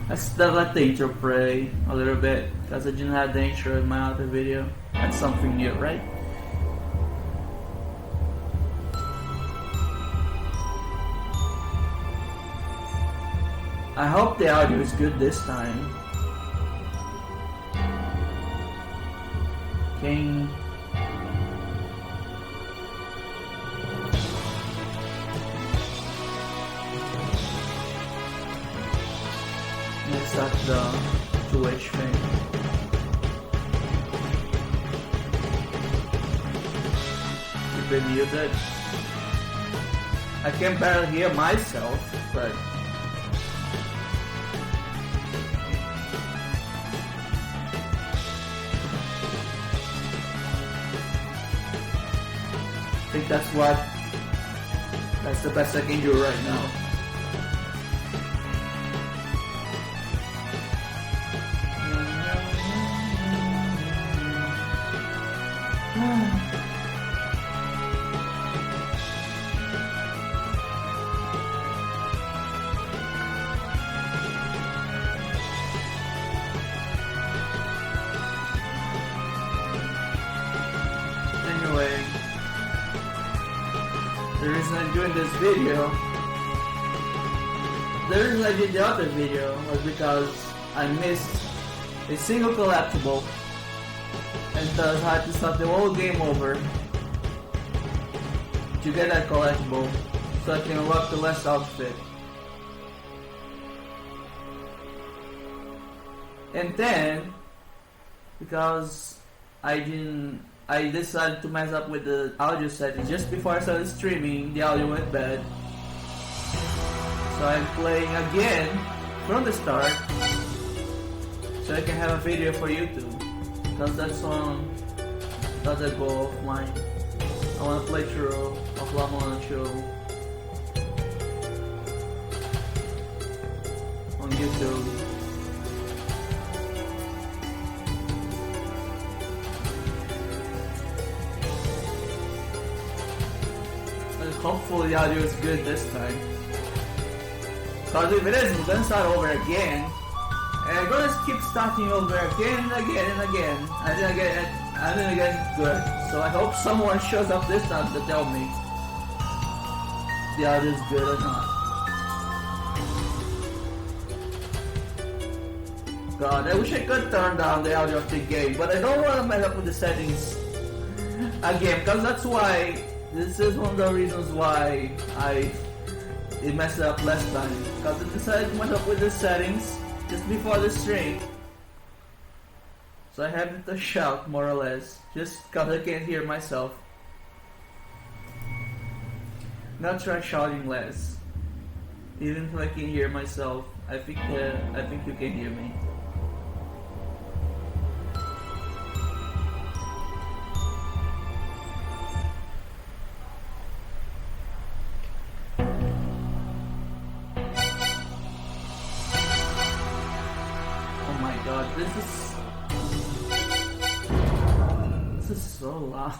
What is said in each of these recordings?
I still let the intro play a little bit because I didn't have the intro in my other video. That's something new, right? I hope the audio is good this time. King. Mix up the 2H thing. Keep it muted. I can barely hear myself, but I think that's the best I can do right now. Anyway, the reason I'm doing this video, the reason I did the other video was because I missed a single collectible and thus had to start the whole game over to get that collectible so I can unlock the last outfit. And then, because I decided to mess up with the audio settings just before I started streaming. The audio went bad, so I'm playing again from the start so I can have a video for YouTube, because that's a goal of mine. I want to play through of Mulana show on YouTube. Hopefully the audio is good this time. Because if it isn't, we're gonna start over again. And I'm gonna keep starting over again and again and again. I didn't get good. So I hope someone shows up this time to tell me the audio is good or not. God, I wish I could turn down the audio of the game, but I don't want to mess up with the settings again, because that's why. This is one of the reasons why it messed up last time, because I decided to mess up with the settings just before the stream. So I have to shout more or less, just because I can't hear myself. Now try shouting less. Even if I can hear myself, I think you can hear me. God, this is so loud.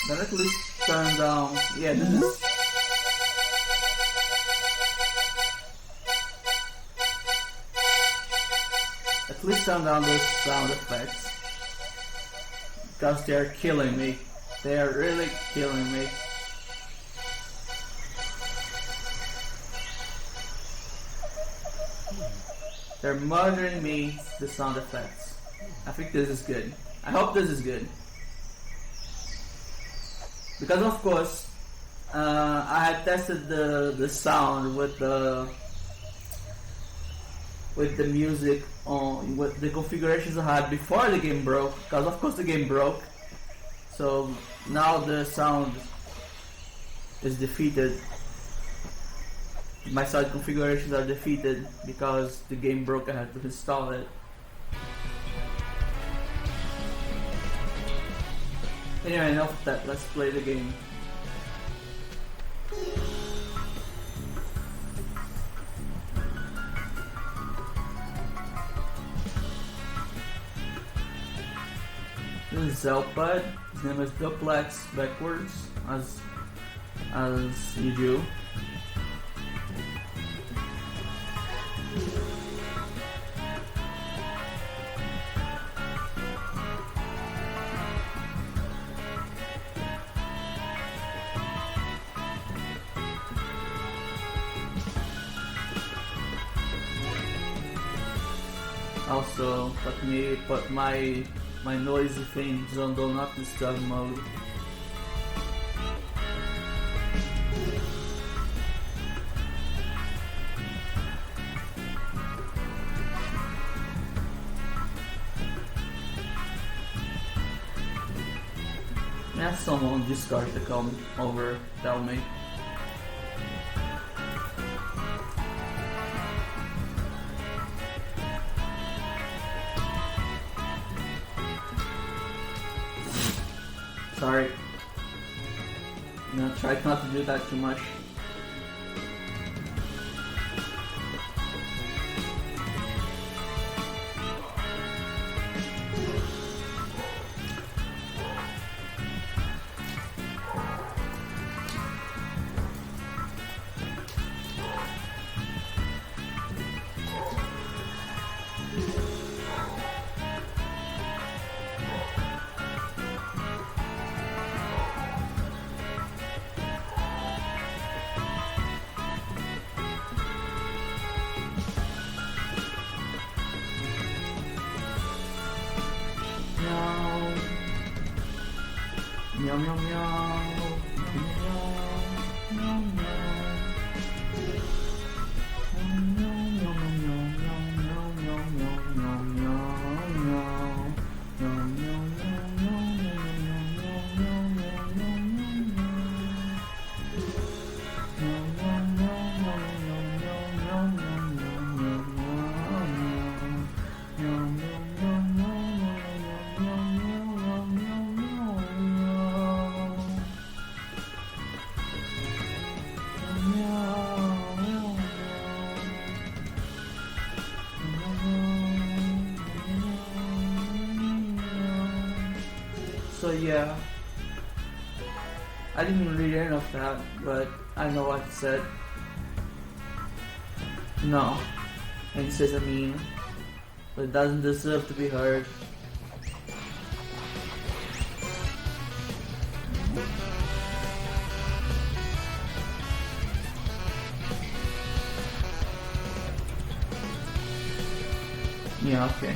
Then at least turn down. Yeah, this is. At least turn down those sound effects, because they are killing me. They are really killing me. They're murdering me, the sound effects. I think this is good. I hope this is good. Because of course, I had tested the sound with the music on, with the configurations I had before the game broke. Because of course the game broke. So now the sound is defeated. My side configurations are defeated because the game broke. I had to install it. Anyway, enough of that. Let's play the game. This is Zelpad. His name is Duplex backwards, as as you do. Also, let me put my noisy things on do not disturb mode. Yeah, someone on Discord to come over, tell me. Sorry. No, try not to do that too much. Meow meow meow meow So yeah, I didn't read any of that, but I know what it said. No, and it says I mean, but it doesn't deserve to be heard. Yeah, okay.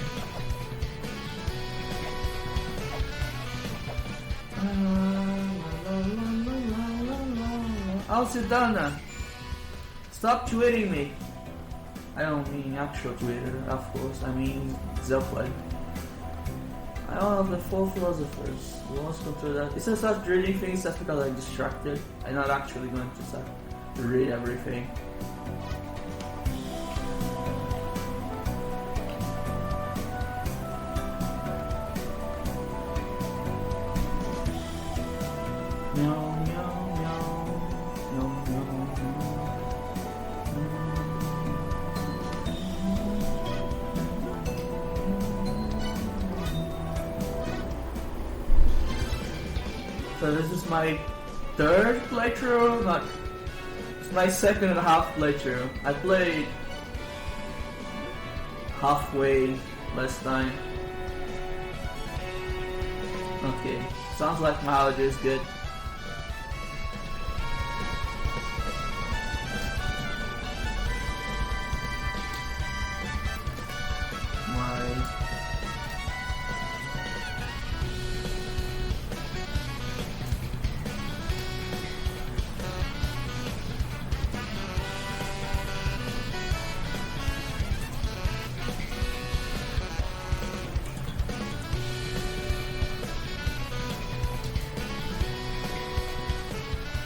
Alcidana, stop tweeting me. I don't mean actual Twitter, of course. I mean Zelfly. I don't have the four philosophers. You want to go through that? It's just start reading things that's because I'm distracted. I'm not actually going to start to read everything. Meow, meow, meow, meow, meow. So this is my third playthrough, not, it's my second and a half playthrough. I played halfway last time. Okay, sounds like my audio is good.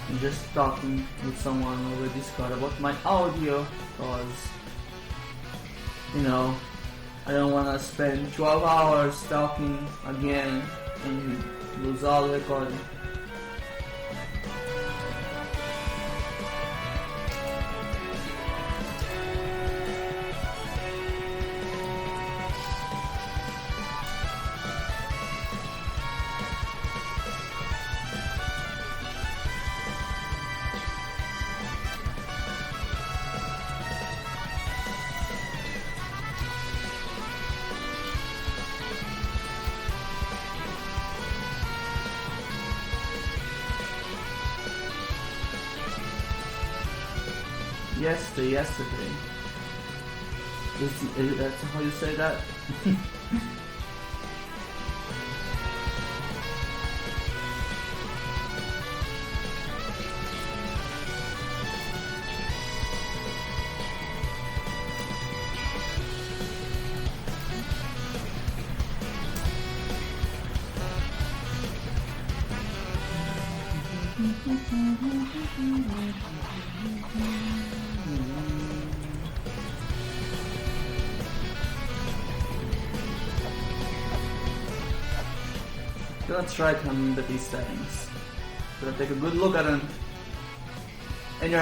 I'm just talking with someone over Discord about my audio because, you know, I don't want to spend 12 hours talking again and lose all the recording. Yesterday. That's how you say that? Gonna try to remember these settings. Gonna take a good look at them. And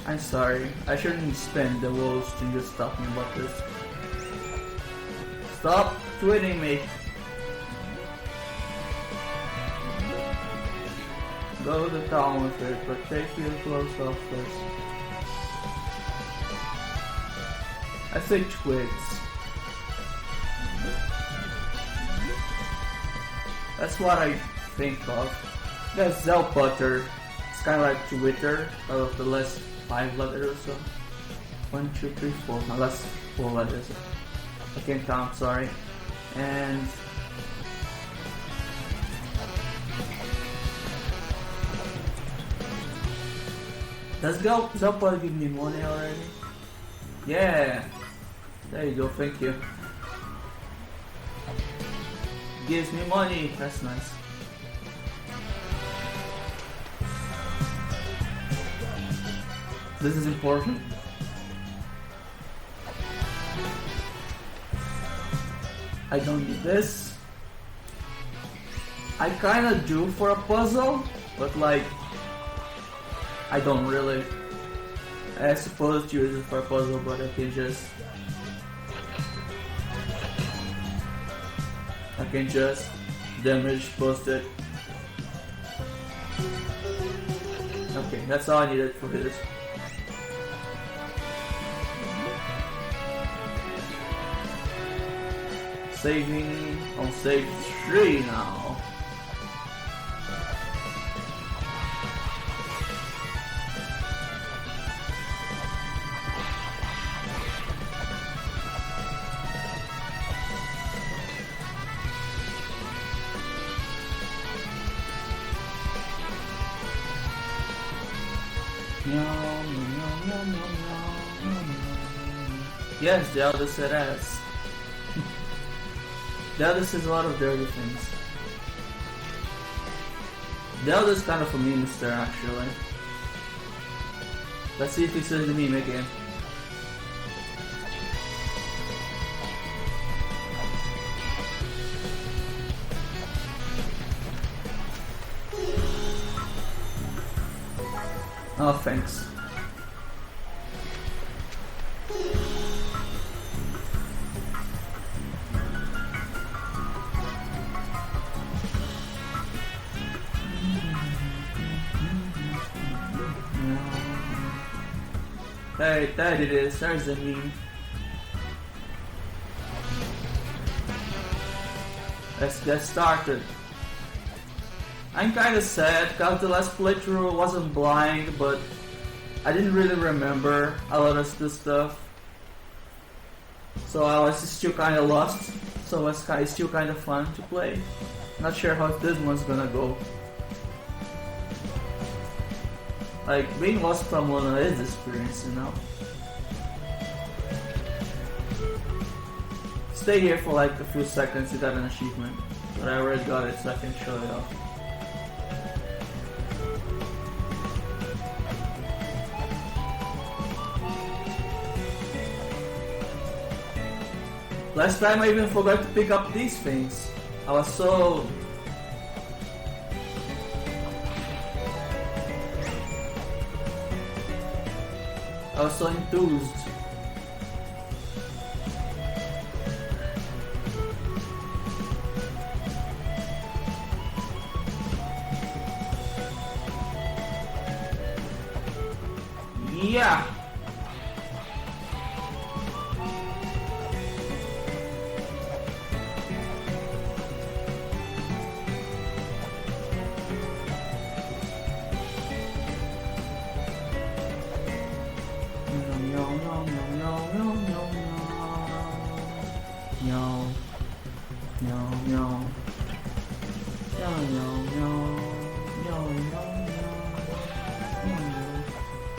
I'm sorry, I shouldn't spend the whole stream just talking about this. Stop tweeting me. Go to town with it, but take your clothes off first. I say twigs. That's what I think of. That's Zell Butter. It's kind of like Twitter, out of the last 5 letters or so. 1, 2, 3, 4. No, last 4 letters. I can't count, sorry. And does Zell Butter give me money already? Yeah. There you go, thank you. Gives me money, that's nice. This is important. I don't need this. I kinda do for a puzzle, but like, I don't really. I suppose to use it for a puzzle, but I can just damage boost it. Okay, that's all I needed for this. Saving on save 3 now. Yes, the eldest said ass. The eldest says a lot of dirty things. The eldest kind of a memester actually. Let's see if he says the meme again. Oh, thanks. Hey, there it is. There's the meme. Let's get started. I'm kinda sad because the last playthrough wasn't blind, but I didn't really remember a lot of this stuff. So I was still kinda lost. So it's still kinda fun to play. Not sure how this one's gonna go. Like, being lost from Mulana is experience, you know? Stay here for like a few seconds to get an achievement. But I already got it, so I can show it off. Last time I even forgot to pick up these things. I was so enthused. Yeah.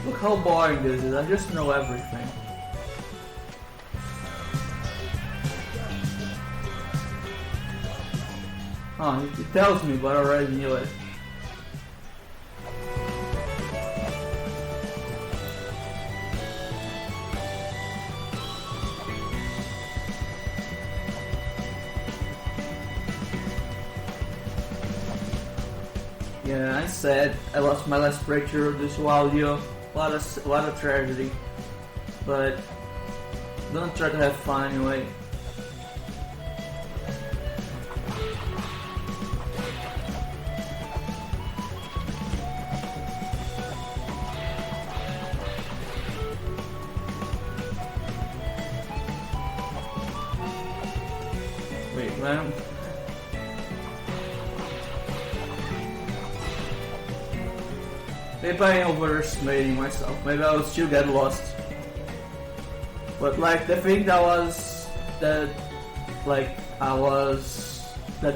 Look how boring this is, I just know everything. Oh, it tells me, but I already knew it. Yeah, I said I lost my last breakthrough this audio. What a tragedy. But don't try to have fun anyway. Wait, when? Maybe I'm overestimating myself. Maybe I will still get lost. But like the thing that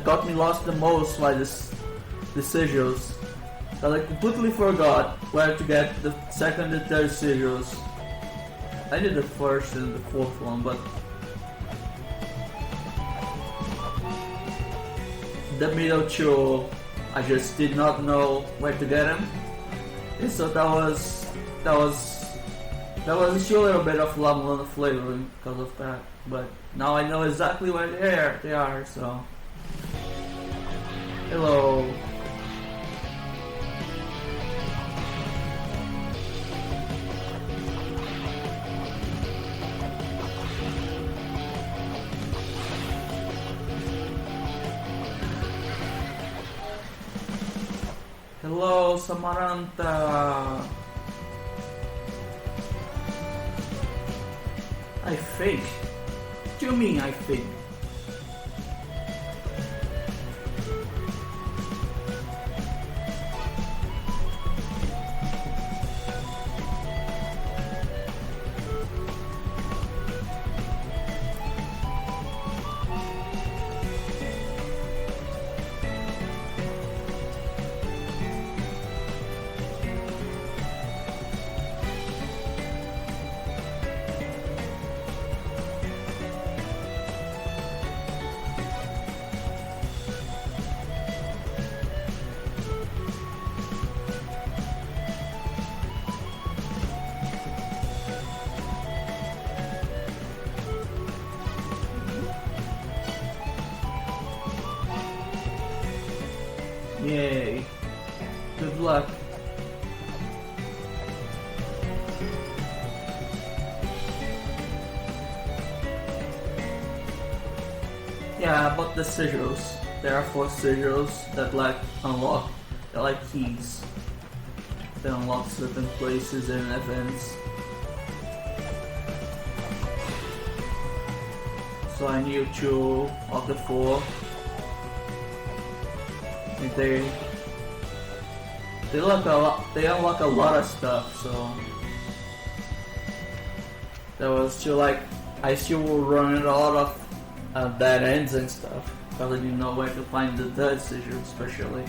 got me lost the most was the sigils. I completely forgot where to get the second and third sigils. I did the first and the fourth one, but the middle two, I just did not know where to get them. And so that was still a little bit of Mulana flavoring because of that. But now I know exactly where they are. So hello. Hello, Samaranta. I think. What do you mean I think? Yay. Good luck. Yeah, about the sigils. There are 4 sigils that unlock, they're like keys. They unlock certain places and events. So I knew 2 of the 4. They unlock a lot of stuff, so there was still I still were running a lot of dead ends and stuff because I didn't know where to find the third sigil especially.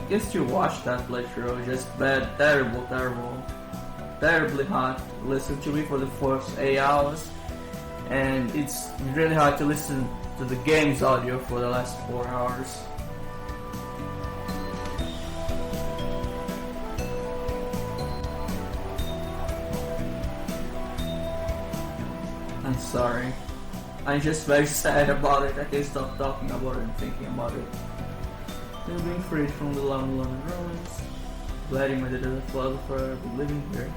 Guess you watched that playthrough, just bad, terribly hard to listen to me for the first 8 hours, and it's really hard to listen to the game's audio for the last 4 hours. I'm sorry. I'm just very sad about it. I can't stop talking about it and thinking about it. Still being freed from the Mulana ruins. Glad you made it as a philosopher, but living here.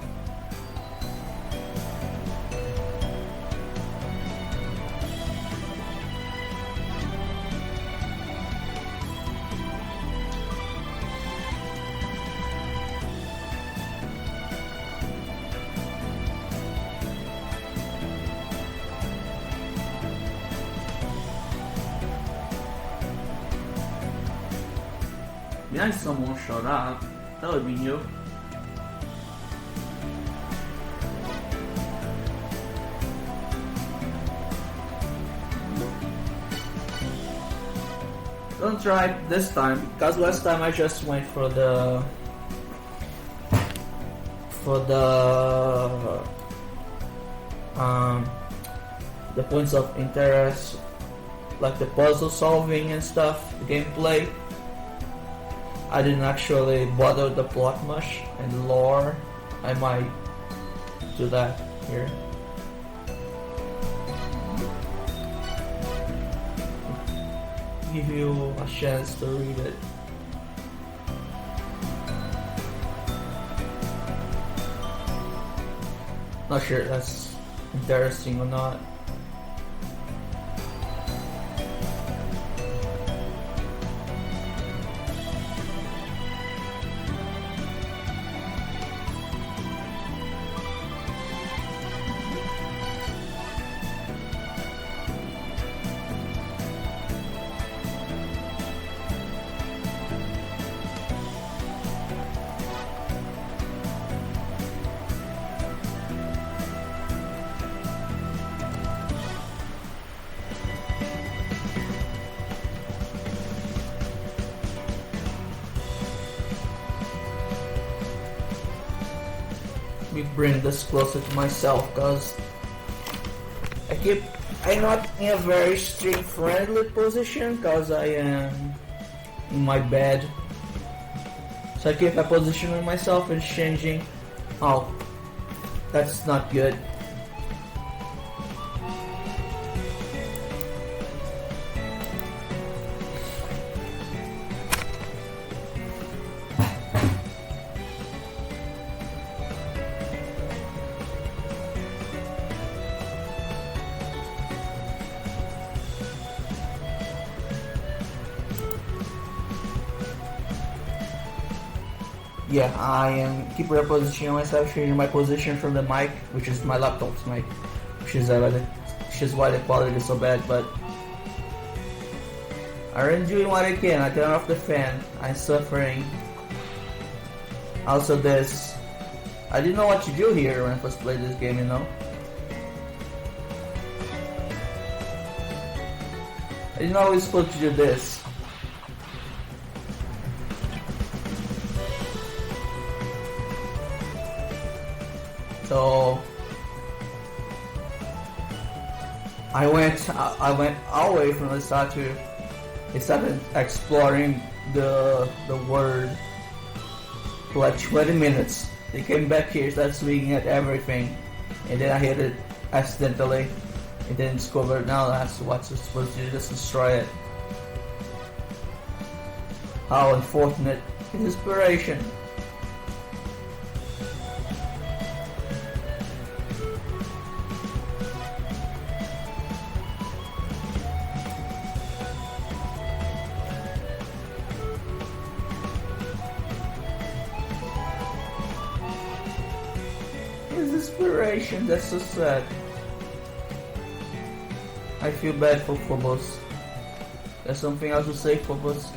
Nice, someone showed up. That would be new. don't try it this time, because last time I just went for the points of interest, like the puzzle solving and stuff, the gameplay. I didn't actually bother the plot much and the lore. I might do that here. Give you a chance to read it. Not sure if that's interesting or not. Me bring this closer to myself, cause I'm not in a very stream friendly position, cause I am in my bed. So I keep my position with myself and changing. Oh, that's not good. Yeah, I am keep repositioning myself, changing my position from the mic, which is my laptop's mic, which is why the quality is so bad. But I'm doing what I can. I turn off the fan. I'm suffering. Also, this I didn't know what to do here when I first played this game. You know, I didn't know I was supposed to do this. So I went away from the statue. I started exploring the world for like 20 minutes. They came back here, started swinging at everything, and then I hit it accidentally, and then discovered now that's what's supposed to do, just destroy it. How unfortunate! It's inspiration. Desperation, that's so sad. I feel bad for Phobos. There's something else to say, Phobos.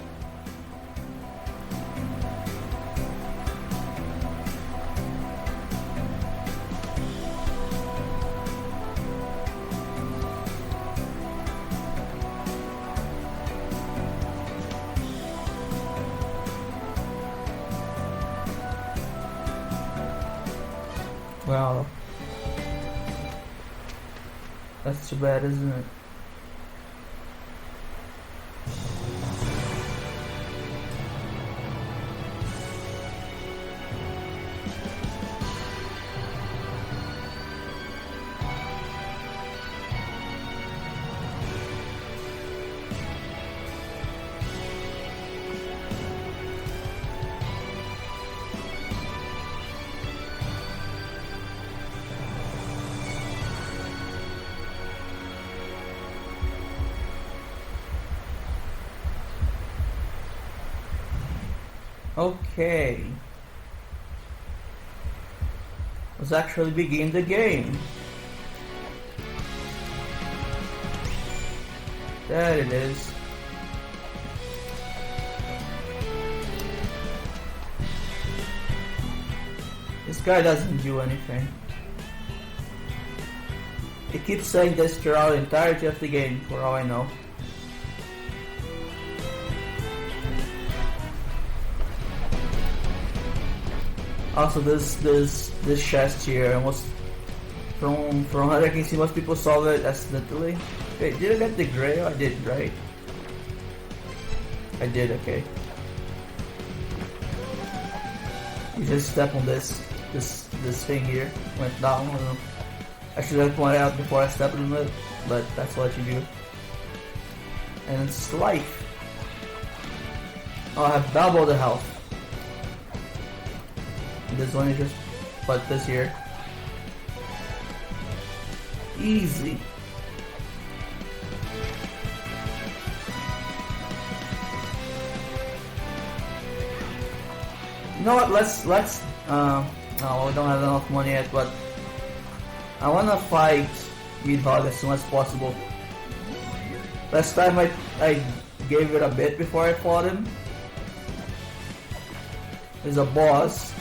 Wow. That's too bad, isn't it? Okay. Let's actually begin the game. There it is. This guy doesn't do anything. He keeps saying this throughout the entirety of the game, for all I know. Also, this chest here, almost from what I can see, most people solve it accidentally. Wait, did I get the gray? I did, right? I did. Okay. You just step on this thing here. Went down. I should have pointed out before I stepped on it, but that's what you do. And it's life. Oh, I have double the health. This one is just put this here. Easy. You know what? Let's no, we don't have enough money yet, but I wanna fight Meathog as soon as possible. Last time I gave it a bit before I fought him. There's a boss.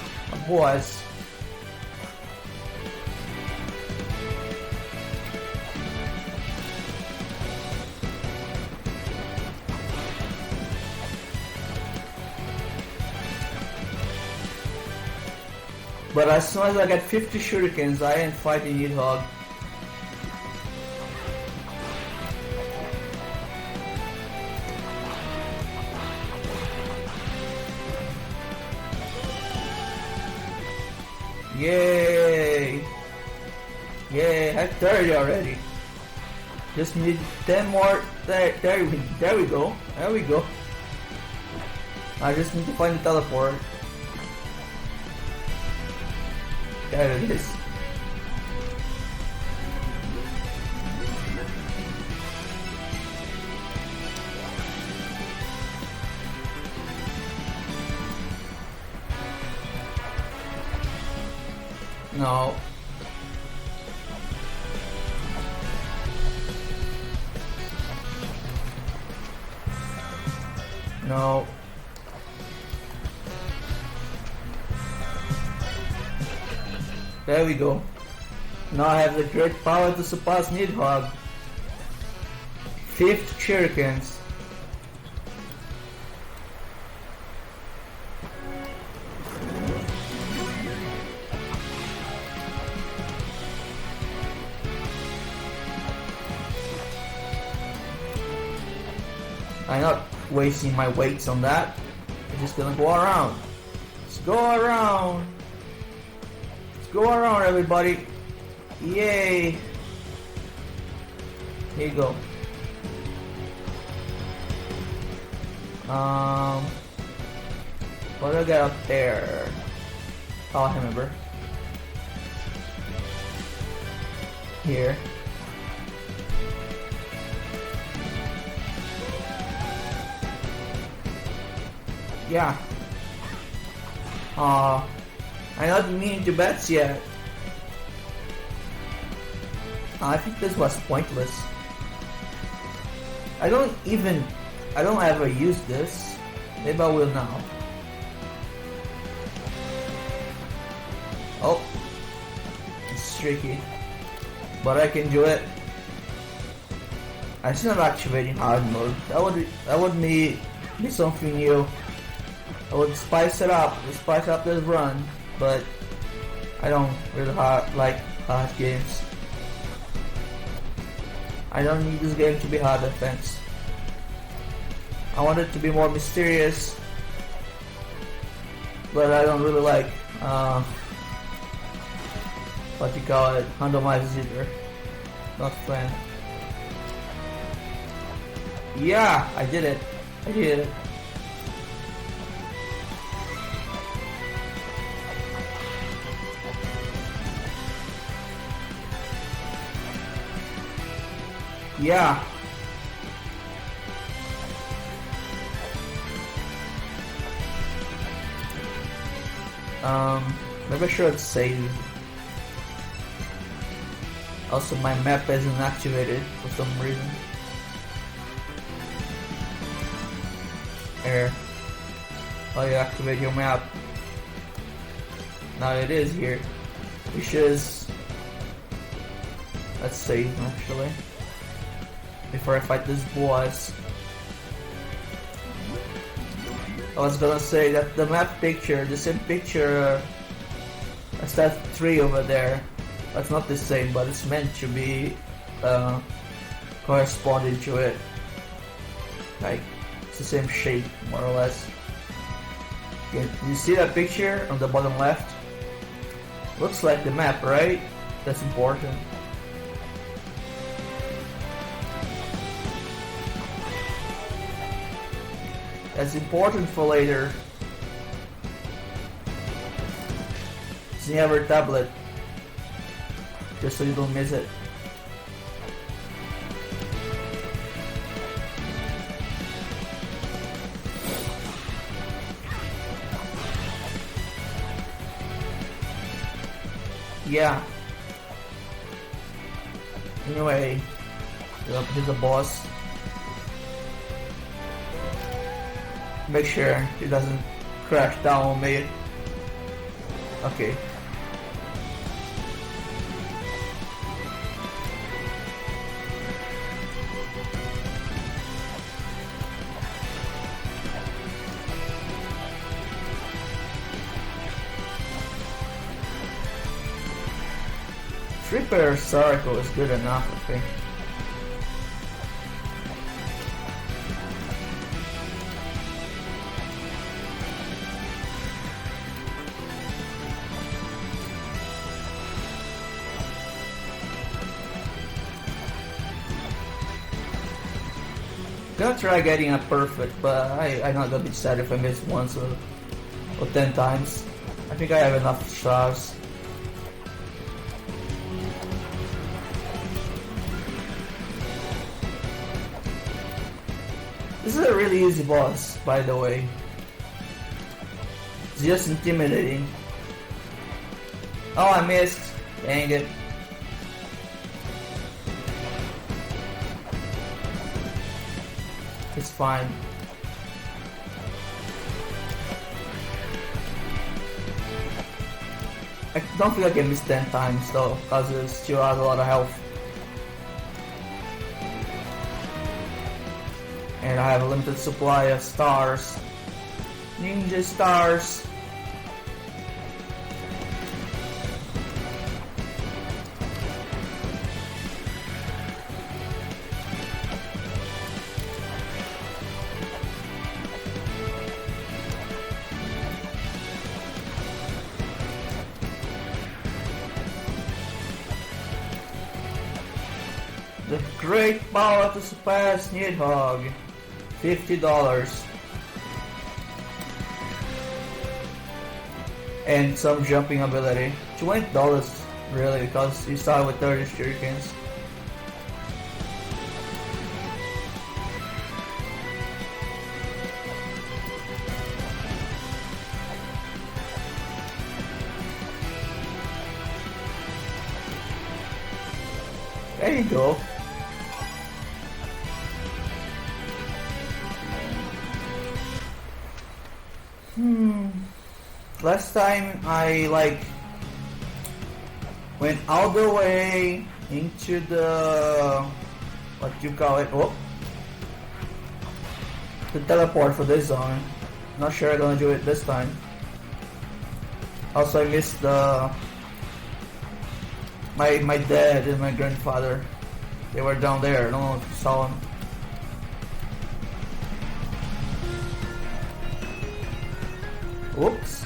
But as soon as I get 50 shurikens, I ain't fighting Meathog. Yay! Yay, I have 30 already. Just need 10 more. There we go. There we go. I just need to find the teleport. There it is. No. No. There we go. Now I have the great power to surpass Nidhogg. 5th shurikens. I'm not wasting my weights on that. I'm just gonna go around. Let's go around. Let's go around, everybody. Yay. Here you go. What do I got up there? Oh, I remember. Here. Yeah. I'm not meaning to bets yet. I think this was pointless. I don't ever use this. Maybe I will now. Oh. It's tricky. But I can do it. I'm still not activating hard mode. That would be something new. I would spice up this run, but I don't really like hard games. I don't need this game to be hard defense. I want it to be more mysterious, but I don't really like what you call it, randomized either. Not fun. Yeah, I did it. I did it. Yeah. Maybe I should save. Also, my map isn't activated for some reason. There. Oh, you activate your map. Now it is here. Which is... Let's save actually. Before I fight this boss. I was gonna say that the map picture, the same picture That's that tree over there. That's not the same, but it's meant to be corresponding to it. Like, it's the same shape, more or less. You see that picture on the bottom left? Looks like the map, right? That's important. That's important for later. It's in every tablet. Just so you don't miss it. Yeah. Anyway, here's the boss. Make sure he doesn't crash down on me. Okay. Repair circle is good enough, okay. Gonna try getting a perfect, but I'm not gonna be sad if I miss once or 10 times. I think I have enough stars. This is a really easy boss, by the way. It's just intimidating. Oh, I missed. Dang it. It's fine. I don't think I can miss 10 times though, because it still has a lot of health. And I have a limited supply of stars. Ninja stars. The great power to surpass Nidhogg. $50. And some jumping ability. $20 really, because you start with 30 shurikens. There you go. Last time I went all the way into the what you call it? Oh, the teleport for this zone. Not sure I'm gonna do it this time. Also, I missed the my dad and my grandfather. They were down there. I don't know if you saw them. Whoops.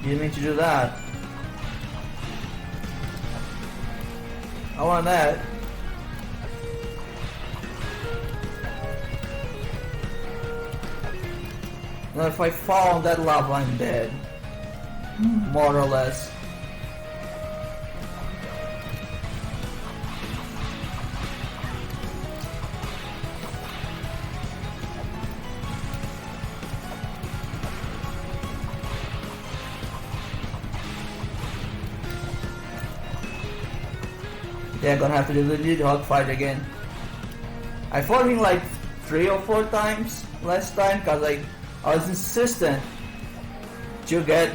You didn't mean to do that. I want that. Now if I fall on that lava, I'm dead. More or less. Yeah, gonna have to do the Nidhogg fight again. I fought him like 3 or 4 times last time because I was insistent to get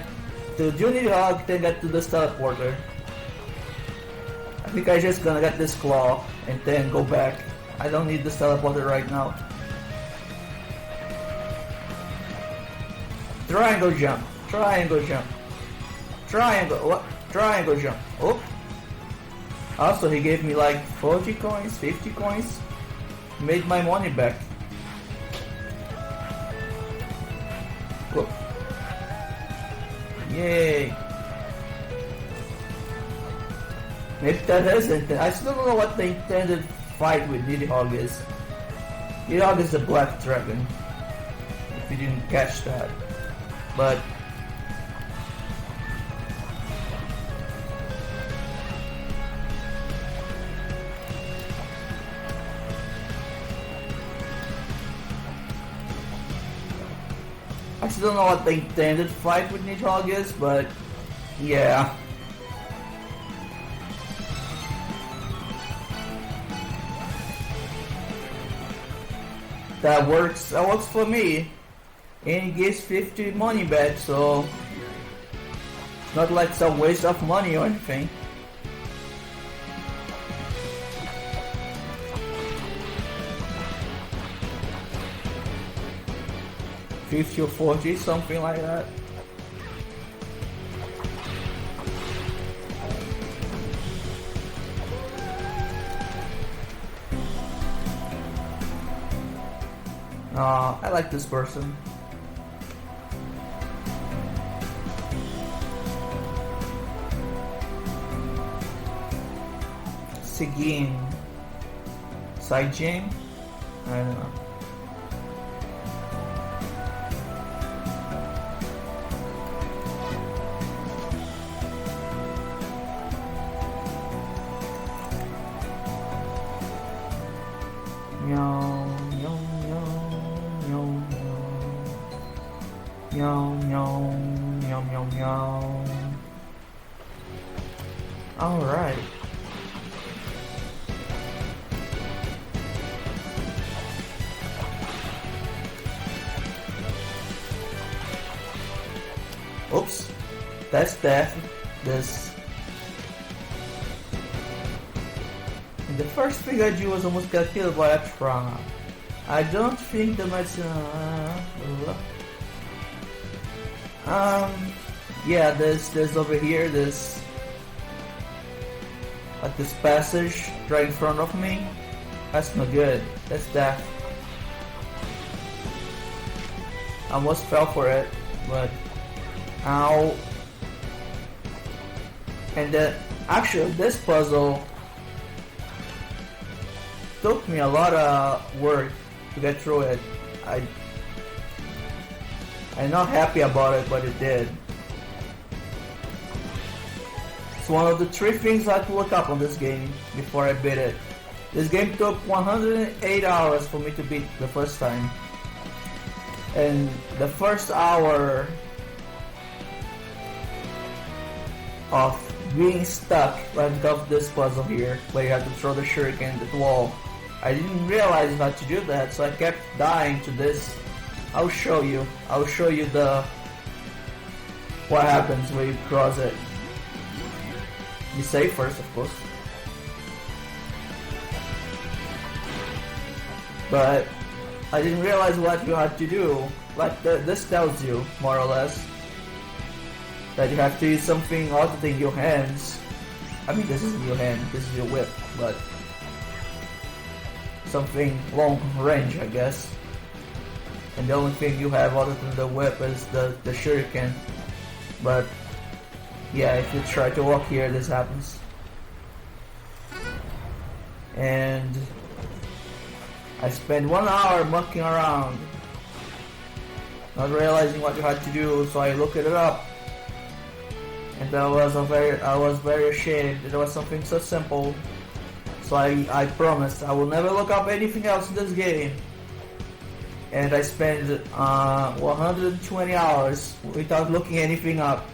to do Nidhogg, then get to this teleporter. I think I just gonna get this claw and then go back. I don't need this teleporter right now. Triangle jump. Triangle jump. Triangle, what? Triangle jump. Oh. Also, he gave me like 40 coins, 50 coins. Made my money back. Go. Yay. Maybe that isn't. I still don't know what the intended fight with Nidhogg is. Nidhogg is the black dragon. If you didn't catch that. But I still don't know what the intended fight with Nidhogg is, but yeah. That works for me. And it gives 50 money back, so it's not like it's a waste of money or anything. $50 or $40, something like that. I like this person. Sigin. Saijin? I don't know. Alright. Oops. That's death. This. The first thing I did was almost got killed by a trauma. I don't think the medicine. Yeah, there's over here, this like this passage right in front of me. That's no good. That's death. I almost fell for it, but ow. And then actually this puzzle took me a lot of work to get through it. I'm not happy about it, but it did. It's one of the 3 things I had to look up on this game before I beat it. This game took 108 hours for me to beat the first time. And the first hour of being stuck right above this puzzle here, where you have to throw the shuriken at the wall. I didn't realize how to do that, so I kept dying to this. I'll show you what happens when you cross it. Be safe first, of course. But I didn't realize what you had to do. Like this tells you, more or less, that you have to use something other than your hands. I mean, this isn't your hand, this is your whip, but something long range, I guess. And the only thing you have other than the whip is the shuriken. But yeah, if you try to walk here, this happens. And I spent 1 hour mucking around, not realizing what you had to do, so I looked it up. And I was very ashamed. It was something so simple. So I promised I will never look up anything else in this game. And I spent 120 hours without looking anything up.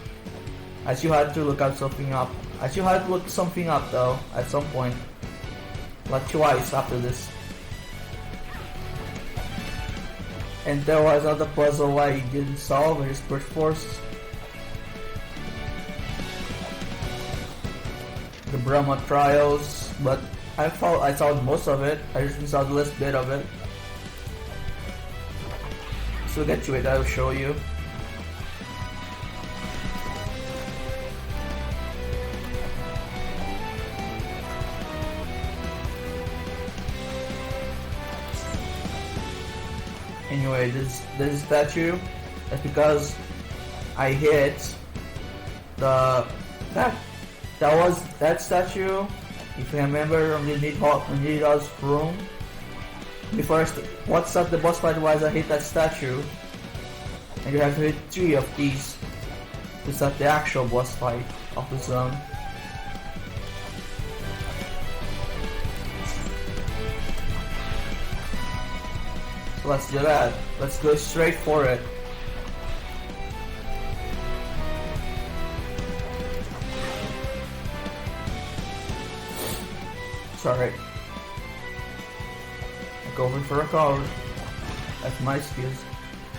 I still had to look up something up. I still had to look something up though at some point, like twice after this. And there was another puzzle I didn't solve. I just pushed force. The Brahma trials, but I solved most of it. I just solved the last bit of it. So get to it, I'll show you. anyway, this statue, that's because I hit that statue. If you remember, on the Nidal's room. What started the boss fight was I hit that statue, and you have to hit 3 of these to start the actual boss fight of the zone. So let's do that. Let's go straight for it. Sorry. I'm going for a card. That's my skills.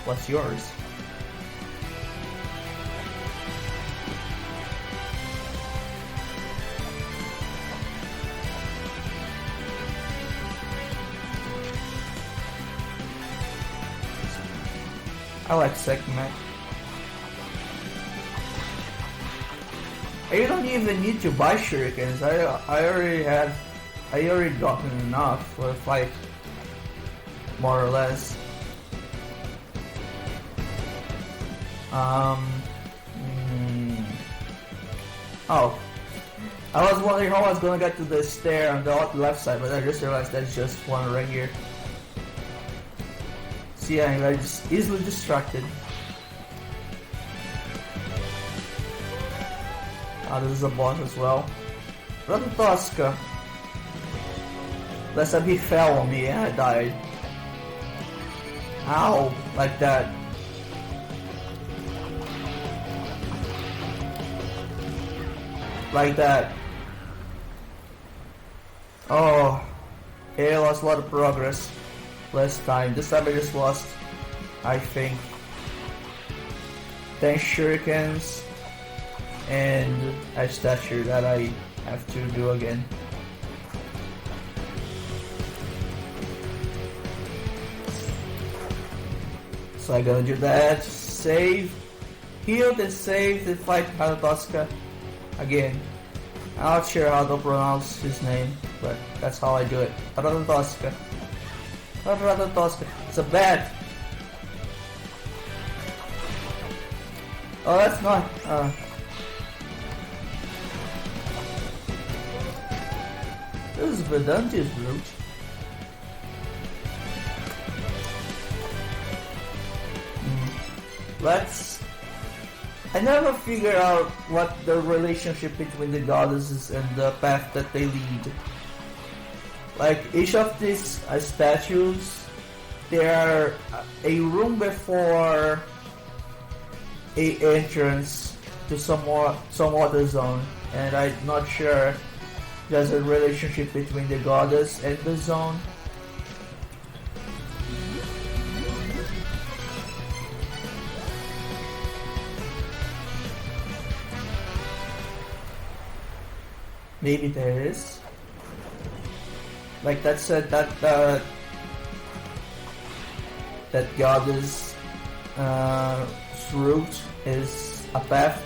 What's yours? I like segment. You don't even need to buy shurikens. I already gotten enough for a fight, more or less. Oh, I was wondering how I was gonna get to the stair on the left side, but I just realized that's just one right here. See, I'm just easily distracted. This is a boss as well. Brother Tosca. Last time he fell on me and I died. Ow, like that. Like that. Oh, okay, I lost a lot of progress last time. This time I just lost, I think, 10 shurikens and a statue that I have to do again. So I'm gonna do that, save, heal, then save, then fight Tosca again. I'm not sure how to pronounce his name, but that's how I do it. Tosca. Tosca. It's a bat. Oh, that's not. This is Vedanti's route. I never figure out what the relationship between the goddesses and the path that they lead. Like each of these statues, they are a room before a entrance to some other zone, and I'm not sure there's a relationship between the goddess and the zone. Maybe there is. Like that said, that goddess route is a path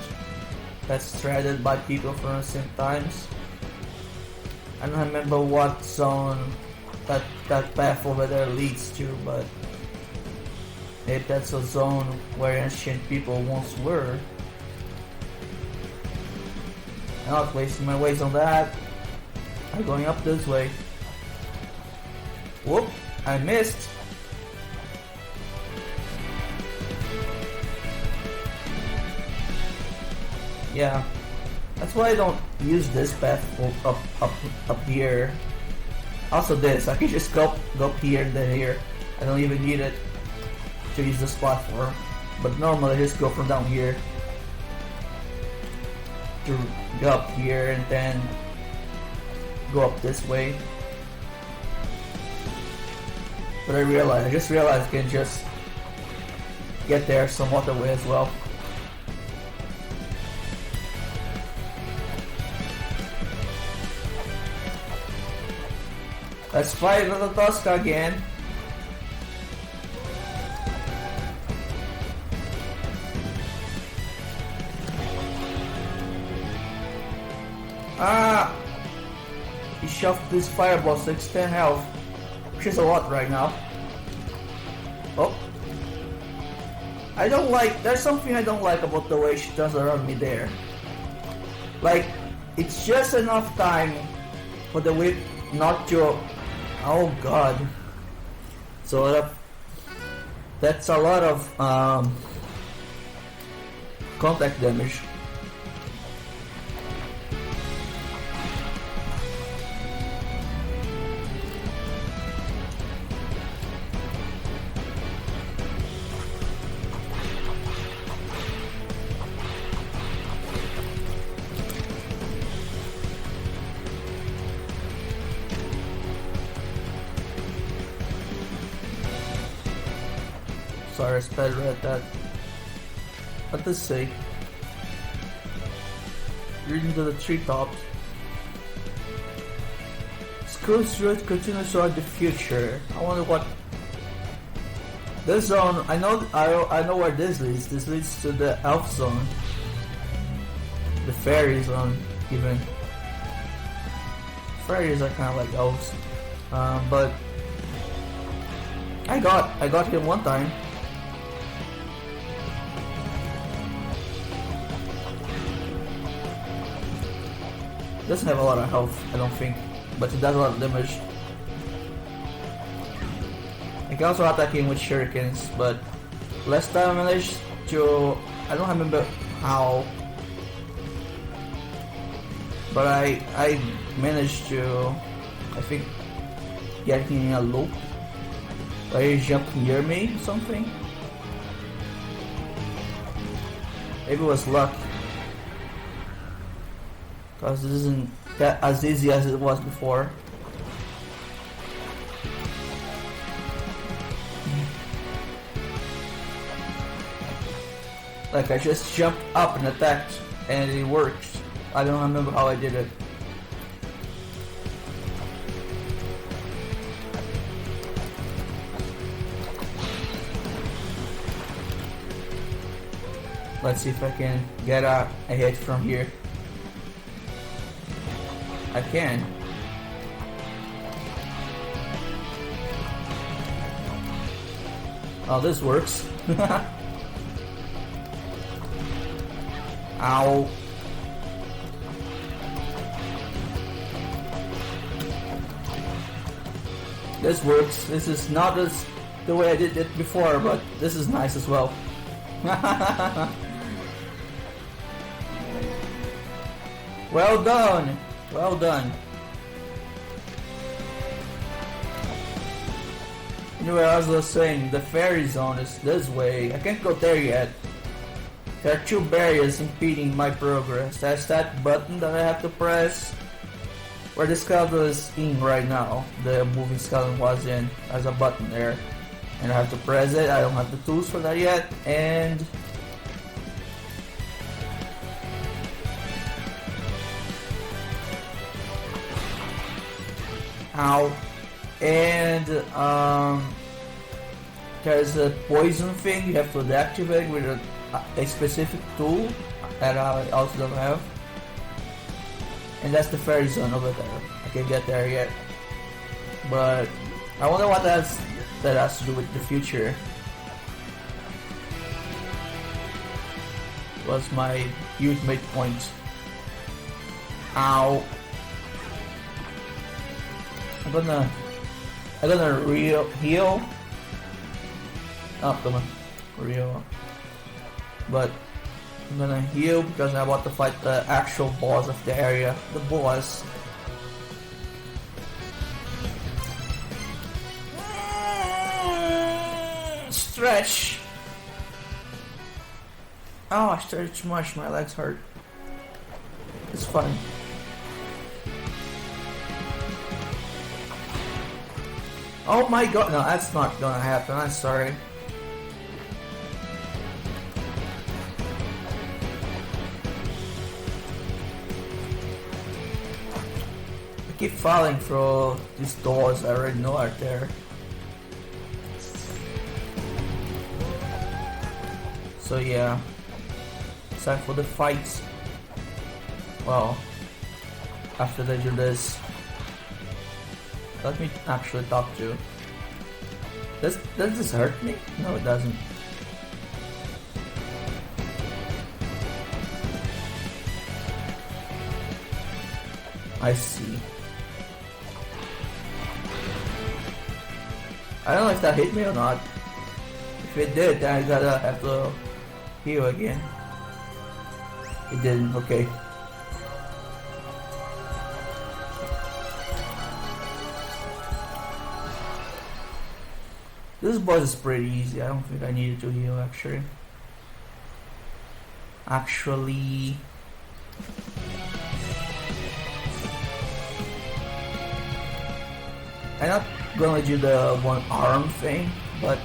that's treaded by people from ancient times. I don't remember what zone that path over there leads to, but maybe that's a zone where ancient people once were. I'm not wasting my ways on that. I'm going up this way. Whoop, I missed. Yeah, that's why I don't use this path up here. Also this, I can just go up here and then here. I don't even need it to use this platform. But normally I just go from down here to go up here and then go up this way. But I just realized I can just get there some other way as well. Let's fight Little Tosca again. Ah! He shoved this fireball 610 health, which is a lot right now. Oh, I don't like, there's something I don't like about the way she turns around me there. Like, it's just enough time for the whip not to, oh god. So that's a lot of contact damage. Sorry, I sped read that. What does it say? Reading to the treetops. School's route continues toward the future. I wonder what this zone. I know where this leads. This leads to the elf zone, the fairy zone, even. Fairies are kind of like elves, but I got him one time. Doesn't have a lot of health, I don't think, but it does a lot of damage. I can also attack him with shurikens, but last time I managed to, I don't remember how, but I managed to, I think, get him in a loop where he jumped near me or something. Maybe it was luck, because this isn't that as easy as it was before. Like I just jumped up and attacked and it worked. I don't remember how I did it. Let's see if I can get a hit from here. I can. Oh, this works. Ow. This works. This is not as the way I did it before, but this is nice as well. Well done. Well done. Anyway, as I was saying, the fairy zone is this way. I can't go there yet. There are two barriers impeding my progress. That's that button that I have to press where the skeleton is in right now. The moving skeleton was in. There's a button there. And I have to press it. I don't have the tools for that yet. And ow. And there's a poison thing you have to deactivate with a specific tool that I also don't have. And that's the fairy zone over there. I can't get there yet. But I wonder what that has to do with the future. Was my ultimate point. Ow. I'm gonna heal. Oh, come on. Heal. But I'm gonna heal because I want to fight the actual boss of the area. The boss. Stretch. Oh, I stretched too much. My legs hurt. It's fun. Oh my god, no, that's not gonna happen. I'm sorry. I keep falling through these doors I already know are there. So yeah, it's time for the fight. Well, after they do this, let me actually talk to you. Does this hurt me? No, it doesn't. I see. I don't know if that hit me or not. If it did, then I gotta have to heal again. It didn't, okay. This boss is pretty easy. I don't think I needed to heal actually. I'm not gonna do the one arm thing, but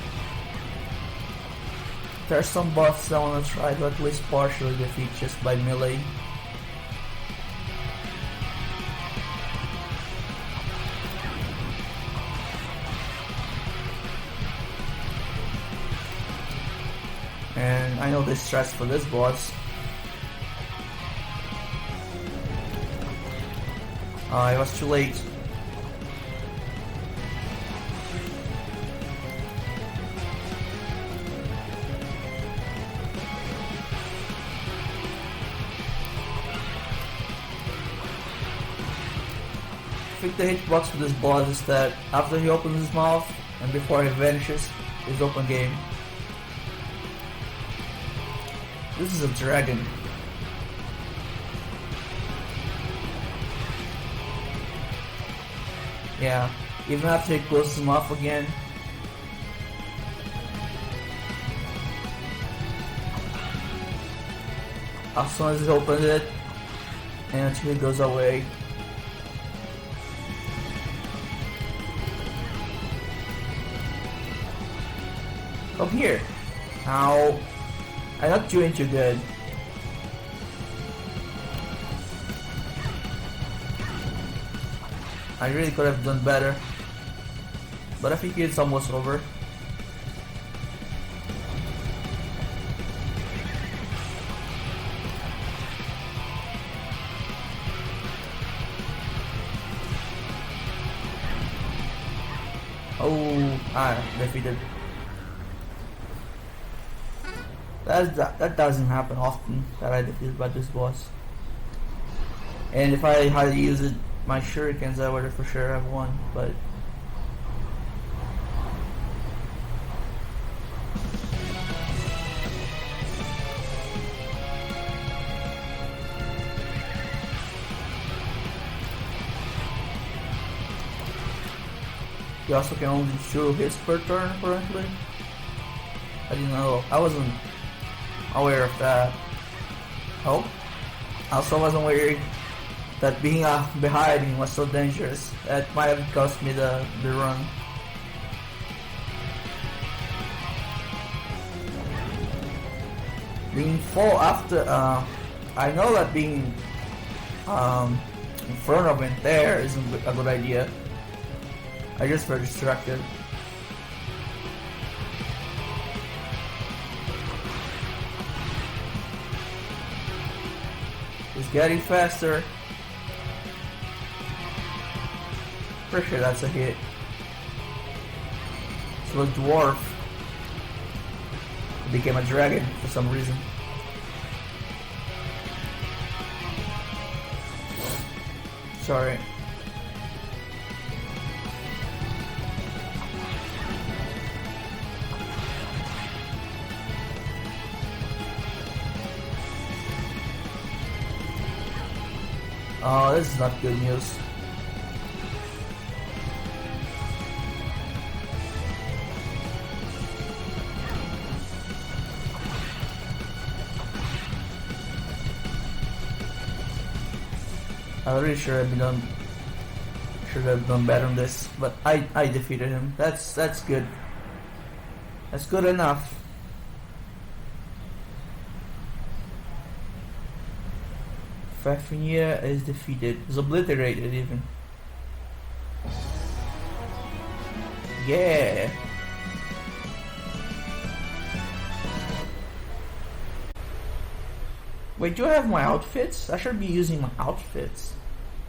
there's some bosses I wanna try to at least partially defeat just by melee. And I know this stress for this boss. It was too late. I think the hitbox for this boss is that after he opens his mouth and before he vanishes, it's open game. This is a dragon. Yeah, even after he closes his mouth again. As soon as he opens it, and until it goes away. Come here. Now, I'm not doing too good. I really could have done better, but I think it's almost over. Oh, defeated. That doesn't happen often, that I defeated by this boss. And if I had used my shurikens, I would have for sure have won, but you also can only shoot hits per turn currently. I didn't know. I wasn't aware of that. Oh, I also wasn't aware that being behind him was so dangerous. That might have cost me the run. Being full after, I know that being in front of him there isn't a good idea. I just got distracted. It's getting faster. Pretty sure that's a hit. So a dwarf became a dragon for some reason. Sorry. Oh, this is not good news. I'm really sure should have done better on this, but I defeated him. That's good. That's good enough. Fafnir is defeated. Is obliterated even. Yeah. Wait, do I have my outfits? I should be using my outfits.